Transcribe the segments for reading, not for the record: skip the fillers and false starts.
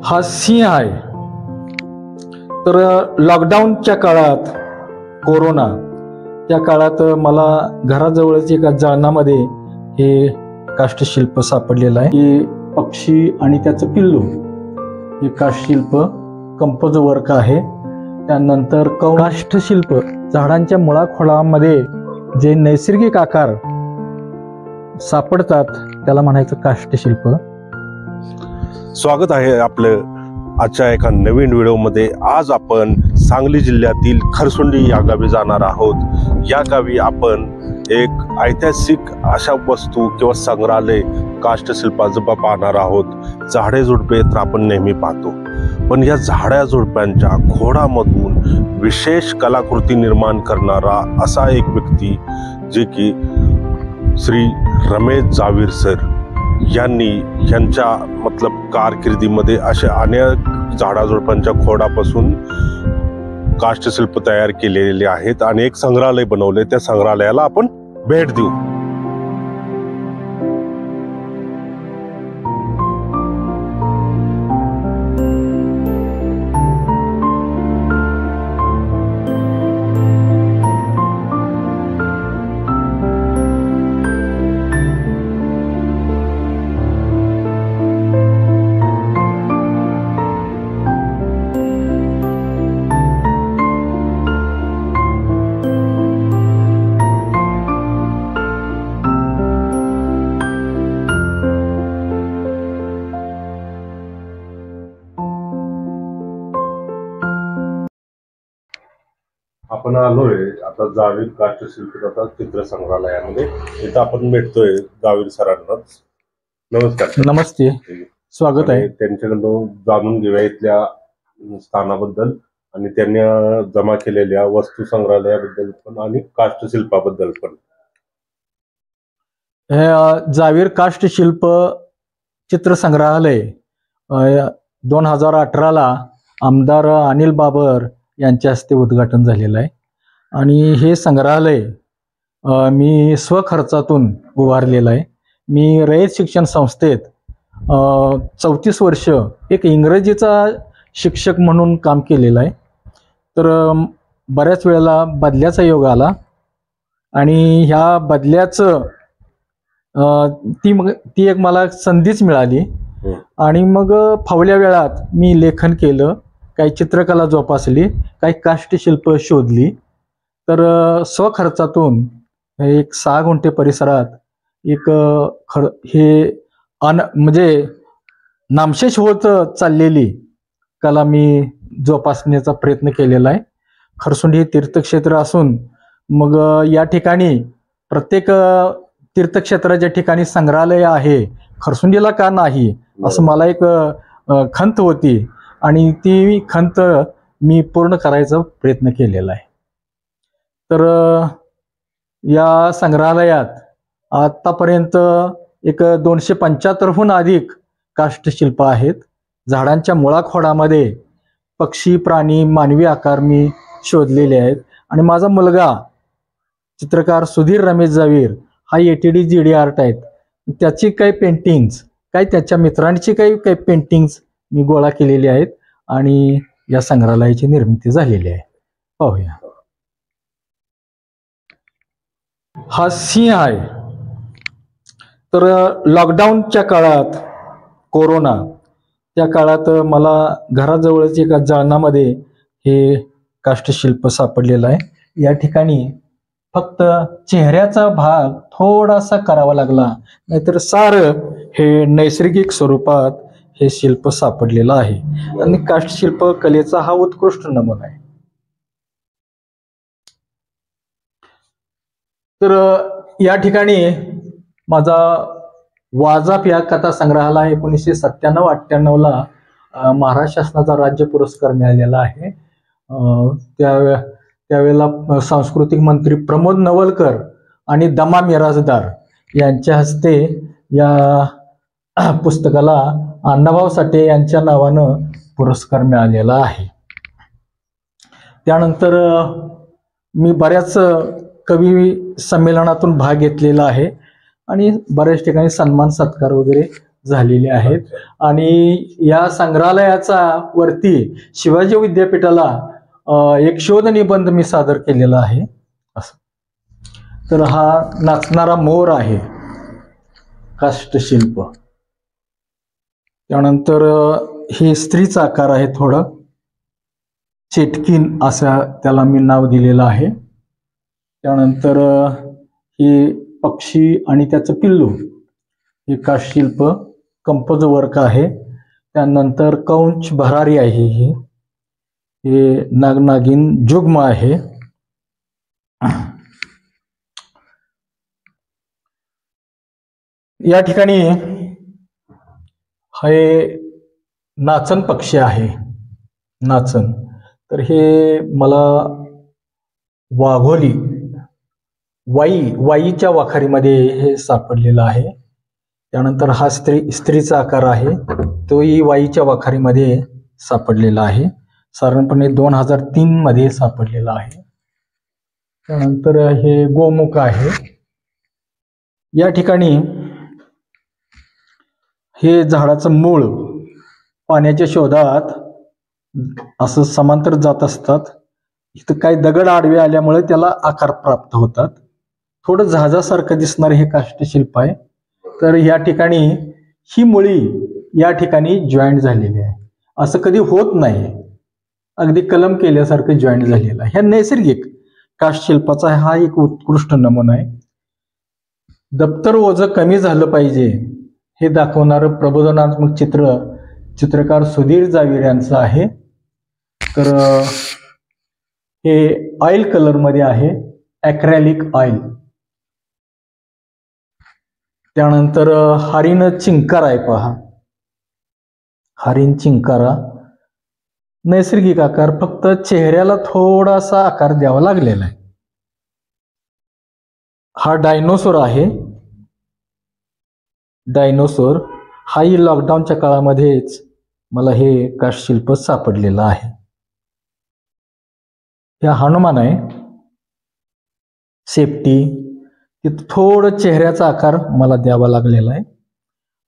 हा सिंह आहे. तर लॉकडाऊनच्या काळात, कोरोना त्या काळात मला घराजवळच एका जळणामध्ये हे काष्टशिल्प सापडलेलं आहे. हे पक्षी आणि त्याचं पिल्लू हे काष्टशिल्प कंपोज वर्क आहे. त्यानंतर काष्टशिल्प झाडांच्या मुळाखोळामध्ये जे नैसर्गिक आकार सापडतात त्याला म्हणायचं काष्टशिल्प. स्वागत आहे आपलं आजच्या एका नवीन व्हिडिओमध्ये. आज आपण सांगली जिल्ह्यातील खरसुंडी या गावी जाणार आहोत. या गावी आपण एक ऐतिहासिक अशा वस्तू किंवा संग्रहालय काष्टशिल्पाचं पाहणार आहोत. झाडे झुडपे तर आपण नेहमी पाहतो, पण या झाड्या झुडप्यांच्या खोडामधून विशेष कलाकृती निर्माण करणारा असा एक व्यक्ती जे की श्री रमेश जावीर सर यांनी यांच्या कारकिर्दीमध्ये असे अनेक झाडाझुडपांच्या खोडापासून काष्टशिल्प तयार केलेले आहेत आणि एक संग्रहालय बनवले. त्या संग्रहालयाला आपण भेट देऊ. आपण आलोय आता जावीर काष्टशिल्प तथा चित्र संग्रहालयामध्ये. इथं आपण भेटतोय जावीर सरांना. नमस्कार. नमस्ते, स्वागत आहे. त्यांच्याकडून जाणून घेऊया इथल्या स्थानाबद्दल आणि त्यांनी जमा केलेल्या वस्तू संग्रहालयाबद्दल पण आणि काष्टशिल्पाबद्दल पण. हे जावीर काष्टशिल्प चित्र संग्रहालय 2018ला आमदार अनिल बाबर यांच्या हस्ते उद्घाटन झालेलं आहे. आणि हे संग्रहालय मी स्वखर्चातून उभारलेलं आहे. मी रयत शिक्षण संस्थेत 34 वर्ष एक इंग्रजीचा शिक्षक म्हणून काम केलेलं आहे. तर बऱ्याच वेळेला बदल्याचा योग आला आणि ह्या बदल्याचं ती एक मला संधीच मिळाली. आणि मग फावल्या वेळात मी लेखन केलं, काही चित्रकला जोपासली, काही काष्टशिल्प शोधली. तर स्वखर्चातून एक 6 गुंठे परिसरात एक हे म्हणजे नामशेष होत चाललेली कला मी जोपासण्याचा प्रयत्न केलेला आहे. खरसुंडी हे तीर्थक्षेत्र असून मग या ठिकाणी प्रत्येक तीर्थक्षेत्राच्या ठिकाणी संग्रहालय आहे, खरसुंडीला का नाही असं मला एक खंत होती आणि ती खंत मी पूर्ण करायचा प्रयत्न केलेला आहे. तर या संग्रहालयात आतापर्यंत एक 275हून अधिक काष्टशिल्प आहेत. झाडांच्या मुळाखोडामध्ये पक्षी, प्राणी, मानवी आकार मी शोधलेले आहेत. आणि माझा मुलगा चित्रकार सुधीर रमेश जावीर हा ATD GD आर्ट आहेत, त्याची काही पेंटिंग्स, काही त्याच्या मित्रांची काही पेंटिंग्स मी गोळा केलेली आहेत आणि या संग्रहालयाची निर्मिती झालेली आहे. पाहूया. हा सिंह आहे. तर लॉकडाऊनच्या काळात, कोरोना त्या काळात मला घराजवळच एका जळणामध्ये हे काष्टशिल्प सापडलेलं आहे. या ठिकाणी फक्त चेहऱ्याचा भाग थोडासा करावा लागला, नाहीतर सारं हे नैसर्गिक स्वरूपात हे शिल्प सापडलेलं आहे. आणि काष्टशिल्प कलेचा हा उत्कृष्ट नमुना आहे. तर या ठिकाणी माझा वाजाप या कथा संग्रहाला 1997-98ला महाराष्ट्र शासनाचा राज्य पुरस्कार मिळालेला आहे. त्यावेळेला सांस्कृतिक मंत्री प्रमोद नवलकर आणि दमा मिराजदार यांच्या हस्ते या पुस्तकाला अण्णाभाऊ साठे यांच्या नावानं पुरस्कार मिळालेला आहे. त्यानंतर मी बऱ्याच कवी संमेलनातून भाग घेतलेला आहे आणि बऱ्याच ठिकाणी सन्मान सत्कार वगैरे झालेले आहेत. आणि या संग्रहालयाचा वरती शिवाजी विद्यापीठाला एक शोध निबंध मी सादर केलेला आहे. असं तर हा नाचणारा मोर आहे काष्टशिल्प. त्यानंतर हे स्त्रीचा आकार आहे, थोडं चेटकीन असं त्याला मी नाव दिलेलं आहे. त्यानंतर हे पक्षी आणि त्याचं पिल्लू हे काष्टशिल्प कंपोज वर्क आहे. त्यानंतर कौंच भरारी आहे, हे नागनागिन जुग्म आहे. या ठिकाणी हे नाचन पक्षी आहे, नाचन. तर हे मला वाघोली वाईच्या वाखारीमध्ये हे सापडलेलं आहे. त्यानंतर हा स्त्रीचा आकार आहे, तोही वाईच्या वाखारीमध्ये सापडलेला आहे. साधारणपणे 2003 मध्ये सापडलेला आहे. त्यानंतर हे गोमुख आहे. या ठिकाणी हे झाडाचं मूळ पाण्याच्या शोधात असं समांतर जात असतात. इथं काही दगड आडवे आल्यामुळे त्याला आकार प्राप्त होतात. थोडं जहाजासारखं दिसणारे हे काष्टशिल्प आहे. तर या ठिकाणी ही मुळी या ठिकाणी जॉईंट झालेली आहे. असं कधी होत नाही, अगदी कलम केल्यासारखं जॉईंट झालेलं आहे. ह्या नैसर्गिक काष्टशिल्पाचा हा एक उत्कृष्ट नमुना आहे. दप्तर ओझं कमी झालं पाहिजे हे दाखवणारं प्रबोधनात्मक चित्रकार सुधीर जावीर यांचं आहे. तर हे ऑइल कलर मध्ये आहे, ॲक्रेलिक ऑइल. त्यानंतर हरिण चिंकारा आहे, पहा हरिण चिंकारा. नैसर्गिक आकार, फक्त चेहऱ्याला थोडासा आकार द्यावा लागलेला आहे. हा डायनोसॉर आहे, डायनोसॉर. हाही लॉकडाऊनच्या काळामध्येच मला हे काष्टशिल्प सापडलेलं आहे. हा हनुमान आहे, सेफ्टी. तिथं थोडं चेहऱ्याचा आकार मला द्यावा लागलेला आहे.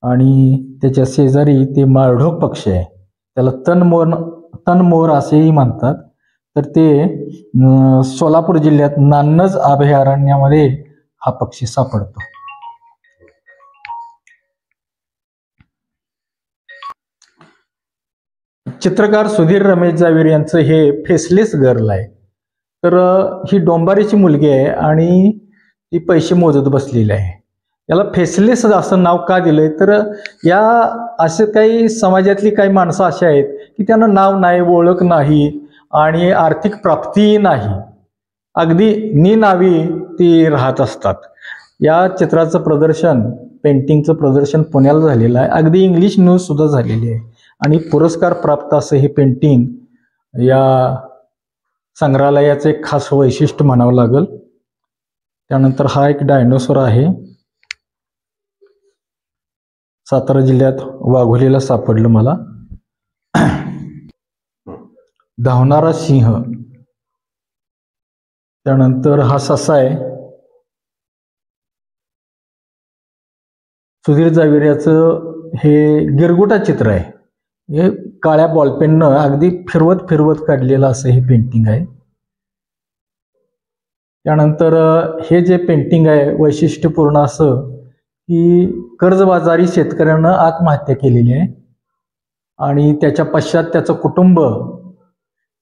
आणि त्याच्या शेजारी ते माळढोक पक्षी आहे, त्याला तनमोर असेही म्हणतात. तर ते सोलापूर जिल्ह्यात नान्नज अभयारण्यामध्ये हा पक्षी सापडतो. चित्रकार सुधीर रमेश जावीर यांचं हे फेसलेस गर्ल आहे. तर ही डोंबारीची मुलगी आहे आणि ती पैसे मोजत बसलेली आहे. याला फेसलेस असं नाव का दिलंय, तर या असे काही समाजातली काही माणसं अशी आहेत की त्यांना नाव नाही, ओळख नाही आणि आर्थिक प्राप्तीही नाही, अगदी निनावी ती राहत असतात. या चित्राचं प्रदर्शन, पेंटिंगचं प्रदर्शन पुण्याला झालेलं आहे. अगदी इंग्लिश न्यूज सुद्धा झालेली आहे आणि पुरस्कार प्राप्त असं हे पेंटिंग या संग्रहालयाचं एक खास वैशिष्ट्य म्हणावं लागेल. त्यानंतर हा एक डायनोसॉर आहे, सातारा जिल्ह्यात वाघोलीला सापडलं मला. धावणारा सिंह. त्यानंतर हा ससा आहे. सुधीर जावीर याचं हे गिरगुटा चित्र आहे. हे काळ्या बॉलपेननं अगदी फिरवत काढलेलं असं हे पेंटिंग आहे. त्यानंतर हे जे पेंटिंग आहे वैशिष्ट्यपूर्ण असं की कर्जबाजारी शेतकऱ्यानं आत्महत्या केलेली आहे आणि त्याच्या पश्चात त्याचं कुटुंब,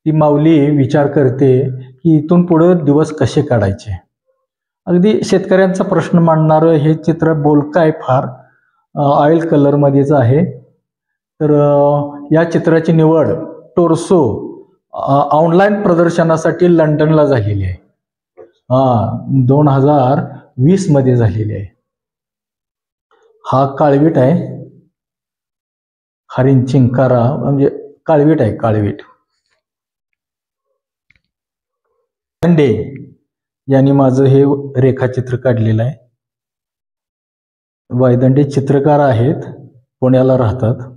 ती माऊली विचार करते की इथून पुढं दिवस कसे काढायचे. अगदी शेतकऱ्यांचा प्रश्न मांडणारं हे चित्र बोलकं आहे फार, ऑइल कलरमध्येच आहे. तर या चित्राची निवड टोर्सो ऑनलाईन प्रदर्शनासाठी लंडनला झालेली आहे. 2020 मध्ये झालेली आहे. हा काळवीट आहे, हरिण चिंकारा म्हणजे काळवीट आहे, काळवीट. वायदंडे यांनी माझं हे रेखाचित्र काढलेलं आहे. वायदंडे चित्रकार आहेत, पुण्याला राहतात.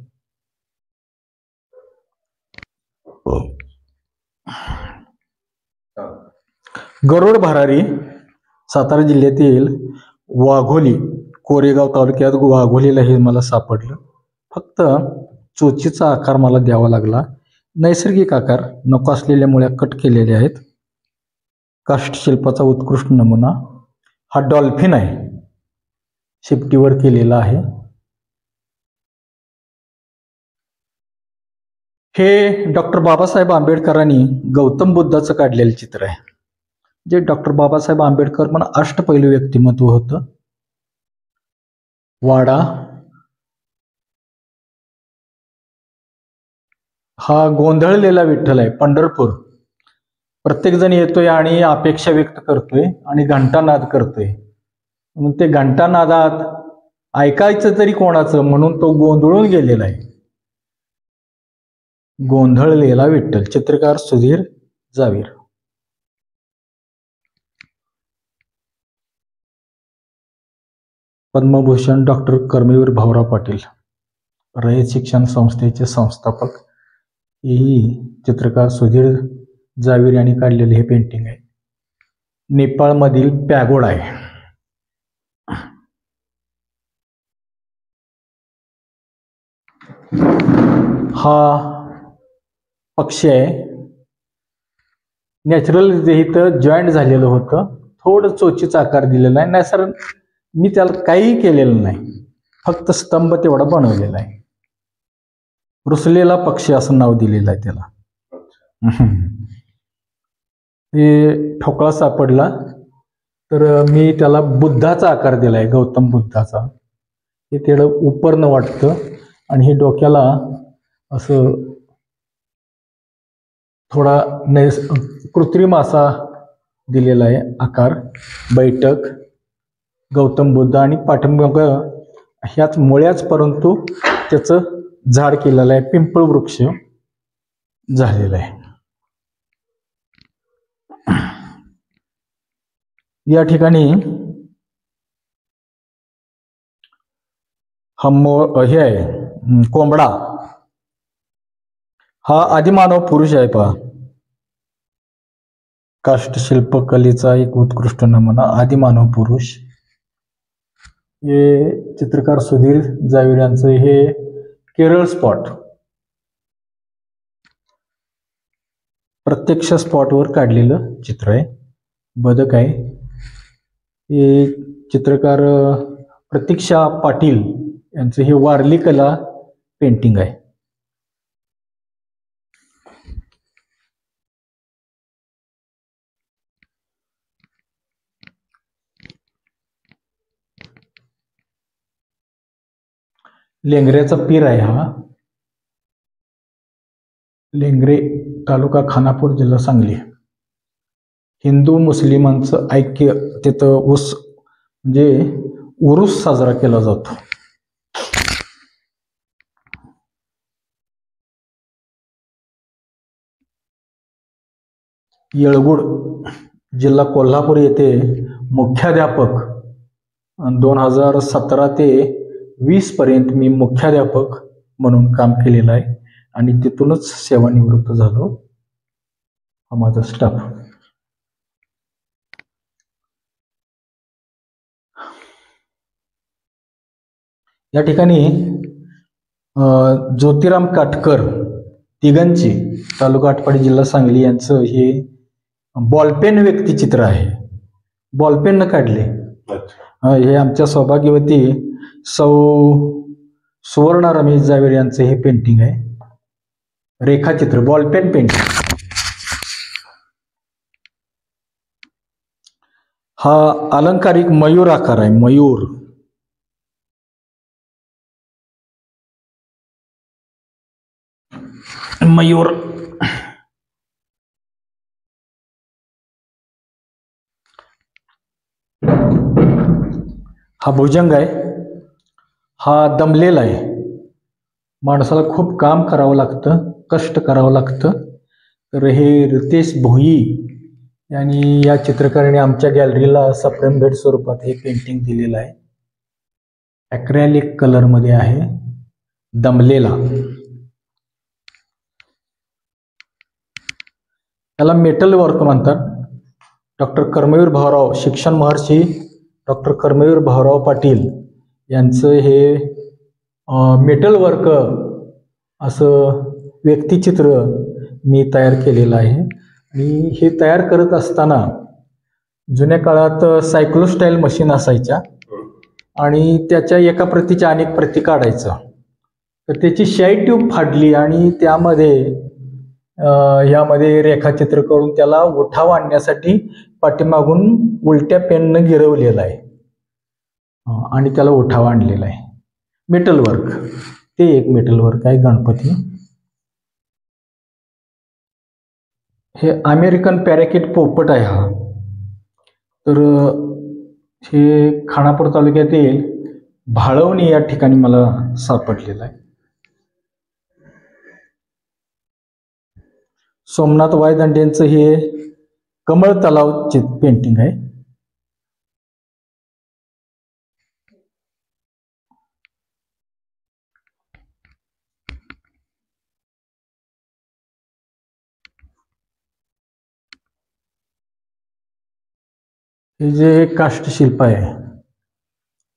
गरुड भरारी, सातारा जिल्ह्यातील वाघोली कोरेगाव तालुक्यात वाघोलीला हे मला सापडलं. फक्त चोचीचा आकार मला द्यावा लागला. नैसर्गिक आकार नको असलेल्या मुळ्या कट केलेल्या आहेत. काष्ठशिल्पाचा उत्कृष्ट नमुना. हा डॉल्फिन आहे, शिपटीवर केलेला आहे. हे डॉक्टर बाबासाहेब आंबेडकरांनी गौतम बुद्धाचं काढलेलं चित्र आहे. जे डॉक्टर बाबासाहेब आंबेडकर पण अष्टपैलू व्यक्तिमत्व होतं. वाडा हा गोंधळलेला विठ्ठल आहे, पंढरपूर. प्रत्येक जण येतोय आणि अपेक्षा व्यक्त करतोय आणि घंटानाद करतोय. मग ते घंटानादात ऐकायचं तरी कोणाचं म्हणून तो गोंधळून गेलेला आहे. गोंधळलेला विठ्ठल, चित्रकार सुधीर जावीर. पद्मभूषण डॉक्टर कर्मवीर भाऊराव पाटील, रयत शिक्षण संस्थेचे संस्थापक. हेही चित्रकार सुधीर जावीर यांनी काढलेले हे पेंटिंग आहे. नेपाळमधील पॅगोडा आहे. हा पक्षी आहे. नॅचरल इथं जॉईंट झालेलं होतं. थोडं चोचीचा आकार दिलेला आहे. नाही सर, मी त्याला काहीही केलेलं नाही, फक्त स्तंभ तेवढा बनवलेला आहे. रुसलेला पक्षी असं नाव दिलेलं आहे त्याला. ते ठोकळा सापडला तर मी त्याला बुद्धाचा आकार दिलाय, गौतम बुद्धाचा. हे तेवढं उपरनं वाटतं आणि हे डोक्याला असं थोडा कृत्रिम असा दिलेला आहे आकार. बैठक गौतम बुद्ध आणि पाठीमाग ह्याच मुळ्याच परंतु त्याचं झाड केलेलं आहे, पिंपळ वृक्ष झालेला आहे. या ठिकाणी हे आहे कोंबडा. हा आदिमानव पुरुष आहे पहा. काष्ठशिल्प कलेचा एक उत्कृष्ट नमुना, आदिमानव पुरुष. हे चित्रकार सुधीर जावीर यांचं हे केरळ स्पॉट. प्रत्यक्ष स्पॉटवर काढलेलं चित्र आहे. बदक आहे. हे चित्रकार प्रतीक्षा पाटील यांचं हे वारली कला पेंटिंग आहे. लेंगऱ्याचा पीर आहे हा. लेंगरे तालुका खानापूर जिल्हा सांगली. हिंदू मुस्लिमांचं ऐक्य तिथं म्हणजे उरूस साजरा केला जातो. येळगुड जिल्हा कोल्हापूर येथे मुख्याध्यापक 2017 ते 20 पर्यंत मी मुख्याध्यापक म्हणून काम केलेलं आहे आणि तिथूनच सेवानिवृत्त झालो. हा माझा स्टाफ. या ठिकाणी ज्योतिराम काटकर तिगंची तालुका आटपाडी जिल्हा सांगली यांचं हे बॉलपेन व्यक्तिचित्र आहे. बॉलपेन न काढले. हे आमच्या सौभाग्यवती सौ सुवर्ण रमेश जावीर यांचं हे पेंटिंग आहे. रेखाचित्र, बॉलपेन पेंटिंग. हा अलंकारिक मयूर आकार आहे. मयूर. मयूर हा भुजंग आहे. हा दमलेला आहे. माणसाला खूप काम करावं लागतं, कष्ट करावं लागतं. तर हे रितेश भोई यांनी या चित्रकाराने आमच्या गॅलरीला सप्रेम भेट स्वरूपात हे पेंटिंग दिलेलं आहे. ॲक्रेलिक कलरमध्ये आहे. दमलेला. त्याला मेटल वर्क म्हणतात. डॉक्टर कर्मवीर भाऊराव, शिक्षण महर्षी डॉक्टर कर्मवीर भाऊराव पाटील यांचं हे मेटल वर्क असं व्यक्तिचित्र मी तयार केलेलं आहे. आणि हे तयार करत असताना जुन्या काळात सायक्लोस्टाईल मशीन असायच्या आणि त्याच्या एका प्रतीच्या अनेक प्रती काढायचं. तर त्याची शाई ट्यूब फाडली आणि त्यामध्ये यामध्ये रेखाचित्र करून त्याला उठाव आणण्यासाठी पाठीमागून उलट्या पेननं गिरवलेलं आहे आणि त्याला उठाव आणलेला आहे. मेटल वर्क, ते एक मेटल वर्क आहे. गणपती हे अमेरिकन पॅराकिट पोपट आहे हा. तर हे खानापूर तालुक्यातील भाळवणी या ठिकाणी मला सापडलेलं आहे. सोमनाथ वायदंडेंचं हे कमळ तलावचे पेंटिंग आहे. हे जे काष्टशिल्प आहे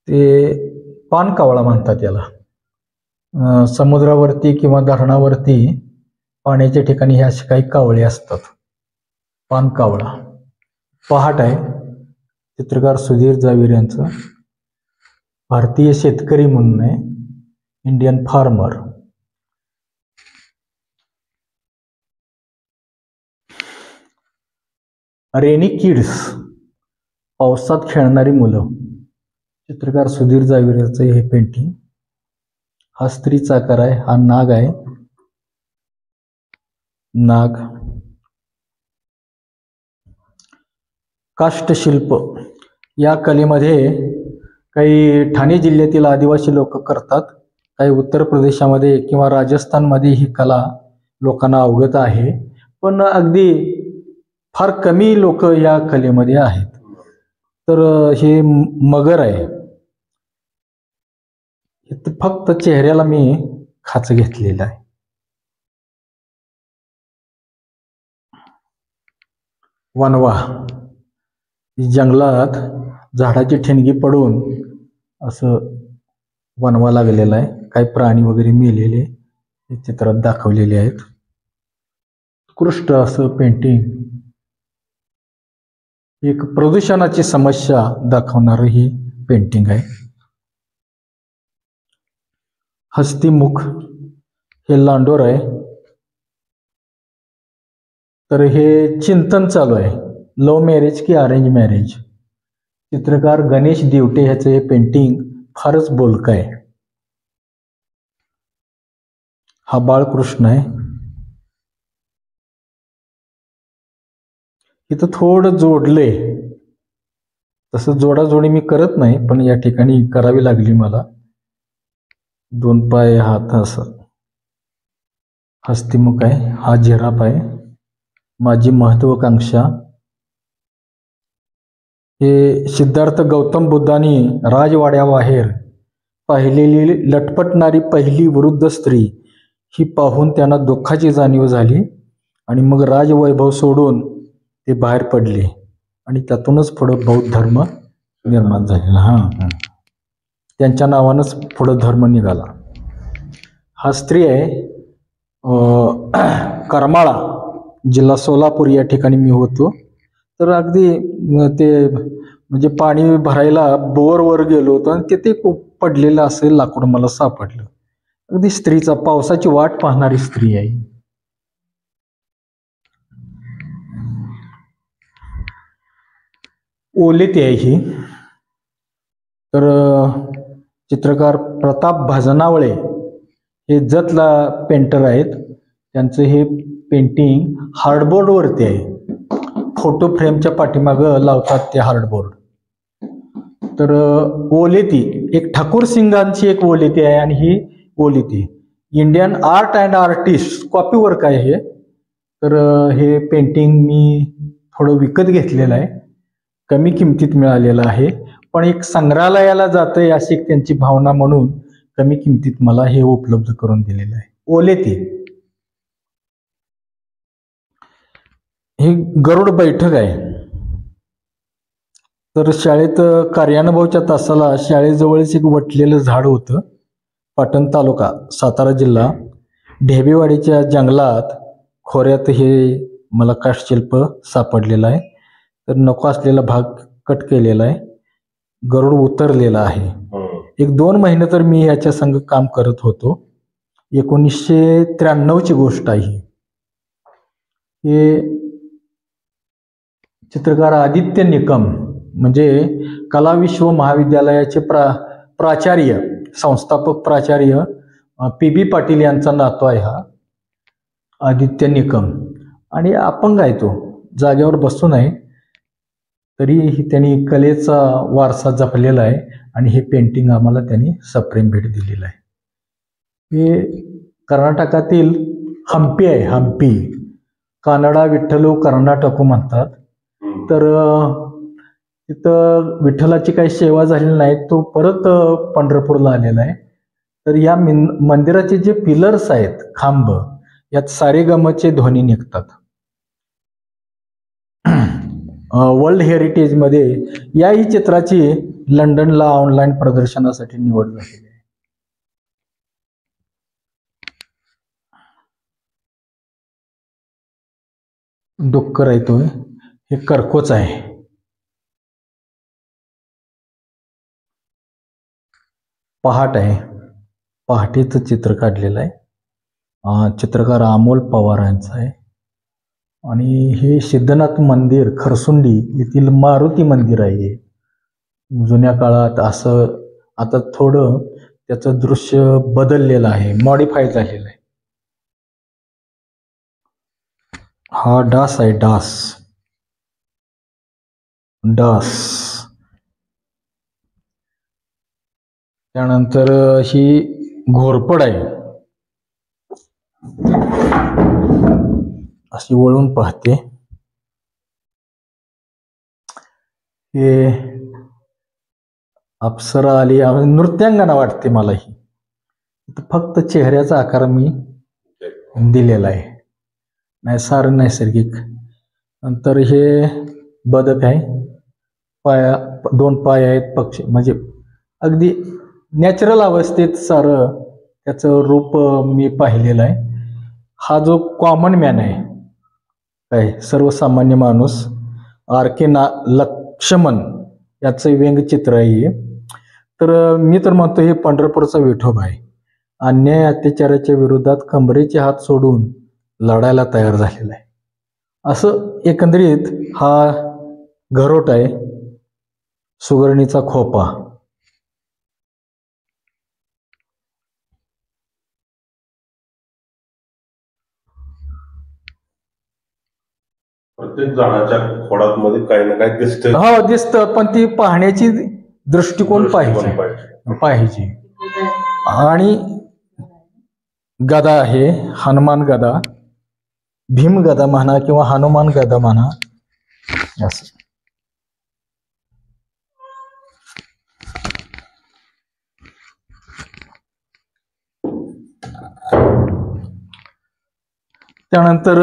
ते पानकावळा म्हणतात याला. समुद्रावरती किंवा धरणावरती पाण्याच्या ठिकाणी हे असे काही कावळे असतात. पानकावळा. पहाट आहे. चित्रकार सुधीर जावीर यांचं. भारतीय शेतकरी म्हणून आहे, इंडियन फार्मर. रेनी किड्स, पावसात खेळणारी मुलं. चित्रकार सुधीर जावीर यांचं हे पेंटिंग. हा स्त्रीचा आकार आहे. हा नाग आहे. नाग. काष्टशिल्प या कलेमध्ये काही ठाणे जिल्ह्यातील आदिवासी लोक करतात, काही उत्तर प्रदेशामध्ये किंवा राजस्थानमध्ये ही कला लोकांना अवगत आहे, पण अगदी फार कमी लोक या कलेमध्ये आहेत. तर हे मगर आहे. फक्त चेहऱ्याला मी खाच घेतलेला आहे. वनवा. जंगलात झाडाची ठिणगी पडून असं वनवा लागलेला आहे. काही प्राणी वगैरे मेलेले हे चित्रात दाखवलेले आहेत. उत्कृष्ट असं पेंटिंग. एक प्रदूषणाची समस्या दाखवणारं ही पेंटिंग आहे. हस्तिमुख हे लांडोर आहे. तर हे चिंतन चालू आहे, लव्ह मॅरेज की अरेंज मॅरेज. चित्रकार गणेश दिवटे ह्याचं हे पेंटिंग फारच बोलकं आहे. हा बाळकृष्ण आहे. इथं थोडं जोडले, तसं जोडाजोडी मी करत नाही, पण या ठिकाणी करावी लागली मला. 2 पाय हात असं. हस्तिमुख आहे. हा जिराफ आहे. माझी महत्वाकांक्षा. हे सिद्धार्थ गौतम बुद्धांनी राजवाड्याबाहेर पाहिलेली लटपटणारी पहिली वृद्ध स्त्री ही पाहून त्यांना दुःखाची जाणीव झाली आणि मग राजवैभव सोडून ते बाहेर पडले आणि त्यातूनच पुढं बौद्ध धर्म निर्माण झालेला. त्यांच्या नावानंच पुढं धर्म निघाला. हा स्त्री आहे. करमाळा जिल्हा सोलापूर या ठिकाणी मी होतो. तर अगदी ते म्हणजे पाणी भरायला बोरवर गेलो होतो आणि तिथे पडलेलं असेल लाकूड मला सापडलं. अगदी स्त्रीचा, पावसाची वाट पाहणारी स्त्री आहे. ओलेती आहे ही. तर चित्रकार प्रताप भजनावळे हे जतला पेंटर आहेत. त्यांचं हे पेंटिंग हार्डबोर्डवरती आहे. फोटो फ्रेमच्या पाठीमागं लावतात ते हार्डबोर्ड. तर ओलेती एक ठाकूर सिंगांची एक ओलेती आहे आणि ही ओलेती Indian art and artist copy work आहे हे. तर हे पेंटिंग मी थोडं विकत घेतलेलं आहे, कमी किमतीत मिळालेलं आहे, पण एक संग्रहालयाला जातंय अशी त्यांची भावना म्हणून कमी किमतीत मला हे उपलब्ध करून दिलेलं आहे. ओलेती. हे गरुड बैठक आहे. तर शाळेत कार्यानुभवच्या तासाला शाळेजवळच एक वटलेलं झाड होतं. पाटण तालुका सातारा जिल्हा ढेबेवाडीच्या जंगलात खोऱ्यात हे मला काष्ठशिल्प सापडलेलं आहे. तर नको असलेला भाग कट केलेला आहे, गरुड उतरलेला आहे. 1-2 महिने तर मी याच्या संग काम करत होतो. 1993ची गोष्ट आहे. हे चित्रकार आदित्य निकम म्हणजे कला विश्व महाविद्यालयाचे प्राचार्य, संस्थापक प्राचार्य PB पाटील यांचा नातू आहे हा आदित्य निकम. आणि अपंग आहे तो, जागेवर बसून आहे, तरी त्यांनी कलेचा वारसा जपलेला आहे. आणि हे पेंटिंग आम्हाला त्यांनी सप्रेम भेट दिलेलं आहे. हे कर्नाटकातील हंपी आहे. हंपी कानडा विठ्ठलू कर्नाटकू म्हणतात. तर तिथं विठ्ठलाची काही सेवा झालेली नाही, तो परत पंढरपूरला आलेला आहे. तर या मंदिराचे जे पिलर्स आहेत, खांब, यात सारेगमचे ध्वनी निघतात. वर्ल्ड हेरिटेजमध्ये याही चित्राची लंडनला ऑनलाईन प्रदर्शनासाठी निवड झालेली आहे. डुक्कर आहे तो, हे कर्कोच आहे. पहाट आहे, पहाटेचं चित्र काढलेलं आहे. चित्रकार अमोल पवार यांचं आहे. आणि हे सिद्धनाथ मंदिर खरसुंडी येथील मारुती मंदिर आहे. जुन्या काळात असं, आता थोडं त्याचं दृश्य बदललेलं आहे, मॉडिफाय झालेलं आहे. हा डास आहे, डास. त्यानंतर ही घोरपड आहे, अशी वळून पाहते. हे अप्सरा आली, नृत्यांगना वाटते मला ही. फक्त चेहऱ्याचा आकार मी दिलेला आहे, नाही सार नैसर्गिक. नंतर हे बदक आहे, 2 पाय आहेत, पक्षी, म्हणजे अगदी नॅचरल अवस्थेत सारं त्याचं रूप मी पाहिलेलं आहे. हा जो कॉमन मॅन आहे, काय सर्वसामान्य माणूस, RK लक्ष्मण याचं व्यंगचित्र आहे. तर मी तर म्हणतो हे पंढरपूरचा विठोबा आहे. अन्याय अत्याचाराच्या विरोधात कमरेचे हात सोडून लढायला तयार झालेला आहे. असं एकंदरीत हा घरोट आहे, सुगरणीचा खोपा. प्रत्येक झाडाच्या खोडामध्ये काही ना काही दिसत. हो, दिसतं, पण ती पाहण्याची दृष्टिकोन पाहिजे. आणि गदा आहे, हनुमान गदा, भीम गदा म्हणा किंवा हनुमान गदा म्हणा. असं त्यानंतर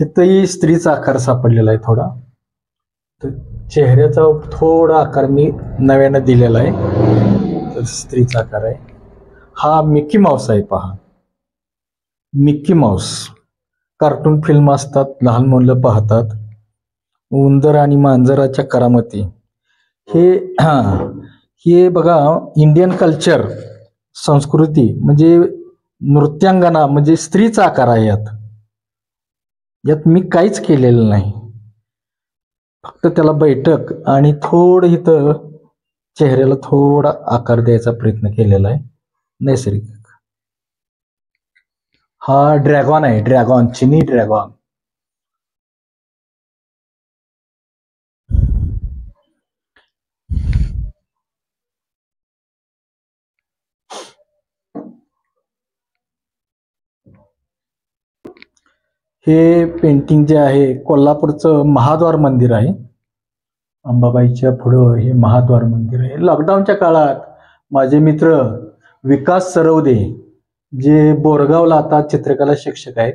इथंही स्त्रीचा आकार सापडलेला आहे थोडा. तर चेहऱ्याचा थोडा आकार मी नव्यानं दिलेला आहे, तर स्त्रीचा आकार आहे. हा मिकी माऊस आहे, पहा, मिकी माऊस. कार्टून फिल्म असतात, लहान मुलं पाहतात, उंदर आणि मांजराच्या करामती. हे बघा, इंडियन कल्चर, संस्कृती, म्हणजे नृत्यांगना, म्हणजे स्त्रीचा आकार आहे. यात मी काहीच केलेलं नाही, फक्त त्याला बैठक आणि थोडं इथं चेहऱ्याला थोडा आकार द्यायचा प्रयत्न केलेला आहे, नैसर्गिक. हा ड्रॅगॉन आहे, ड्रॅगॉन, चिनी ड्रॅगॉन. हे पेंटिंग जे आहे, कोल्हापूरचं महाद्वार मंदिर आहे. अंबाबाईच्या पुढं हे महाद्वार मंदिर आहे. लॉकडाऊनच्या काळात माझे मित्र विकास सरवदे, जे बोरगावला आता चित्रकला शिक्षक आहेत,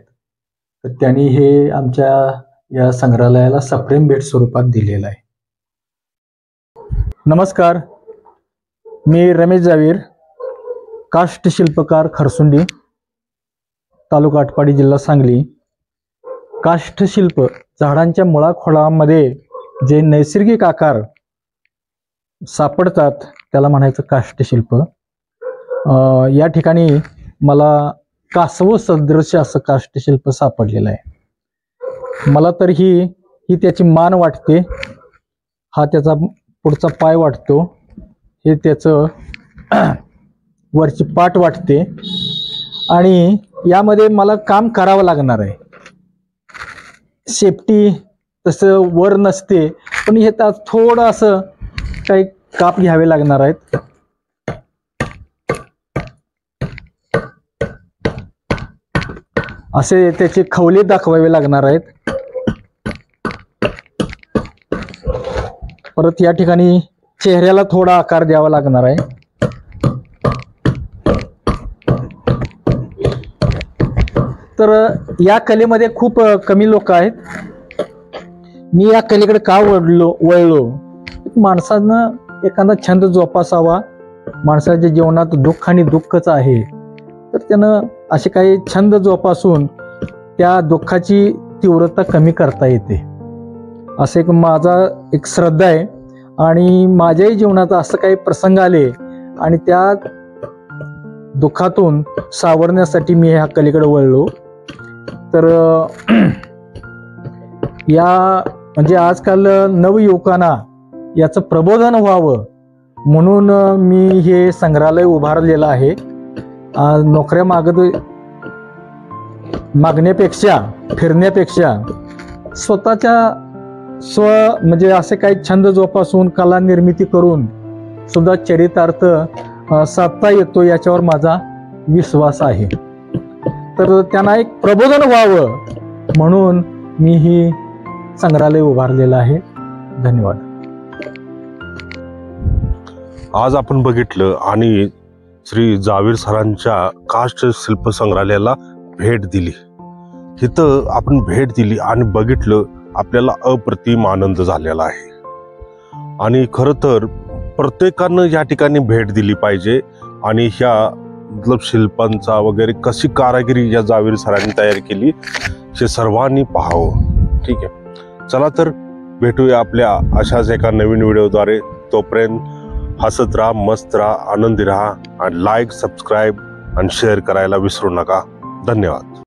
तर त्यांनी हे आमच्या या संग्रहालयाला सप्रेम भेट स्वरूपात दिलेलं आहे. नमस्कार, मी रमेश जावीर, काष्ट शिल्पकार, खरसुंडी, तालुका आटपाडी, जिल्हा सांगली. काष्टशिल्प झाडांच्या मुळाखोळामध्ये जे नैसर्गिक आकार सापडतात त्याला म्हणायचं काष्टशिल्प. या ठिकाणी मला कासव सदृश असं काष्टशिल्प सापडलेलं आहे. मला तर ही त्याची मान वाटते, हा त्याचा पुढचा पाय वाटतो, हे त्याचं वरची पाठ वाटते. आणि यामध्ये मला काम करावं लागणार आहे. सेफ्टी तसं वर नसते, पण हे थोडं असं काही काप घ्यावे लागणार आहेत. असे त्याचे खवले दाखवावे लागणार आहेत. परत या ठिकाणी चेहऱ्याला थोडा आकार द्यावा लागणार आहे. तर या कलेमध्ये खूप कमी लोक आहेत. मी या कलेकडे का वळलो? माणसानं एखादा छंद जोपासावा. माणसाच्या जीवनात दुःख आणि दुःखच आहे, तर त्यानं असे काही छंद जोपासून त्या दुःखाची तीव्रता कमी करता येते, असे माझा एक श्रद्धा आहे. आणि माझ्याही जीवनात असं काही प्रसंग आले आणि त्या दुःखातून सावरण्यासाठी मी ह्या कलेकडे वळलो. तर या म्हणजे आजकाल नवयुवकांना याचं प्रबोधन व्हावं म्हणून मी हे संग्रहालय उभारलेलं आहे. नोकऱ्या मागण्यापेक्षा, फिरण्यापेक्षा म्हणजे असे काही छंद जोपासून कला निर्मिती करून सुद्धा चरितार्थ साधता येतो, याच्यावर माझा विश्वास आहे. तर त्यांना एक प्रबोधन व्हावं म्हणून मी ही संग्रहालय उभारलेलं आहे. धन्यवाद. आज आपण बघितलं आणि श्री जावीर सरांच्या काष्ट शिल्प संग्रहालयाला भेट दिली. इथं आपण भेट दिली आणि बघितलं, आपल्याला अप्रतिम आनंद झालेला आहे. आणि खरं तर प्रत्येकानं या ठिकाणी भेट दिली पाहिजे आणि ह्या शिल्पांचा वगैरे कशी कारागिरी या जावीर सरांनी तयार केली हे सर्वांनी पाहावं. ठीक आहे, चला तर भेटूया आपल्या अशाच एका नवीन व्हिडिओद्वारे. तोपर्यंत हसत राहा, मस्त राहा, आनंदी राहा आणि लाईक, सबस्क्राईब आणि शेअर करायला विसरू नका. धन्यवाद.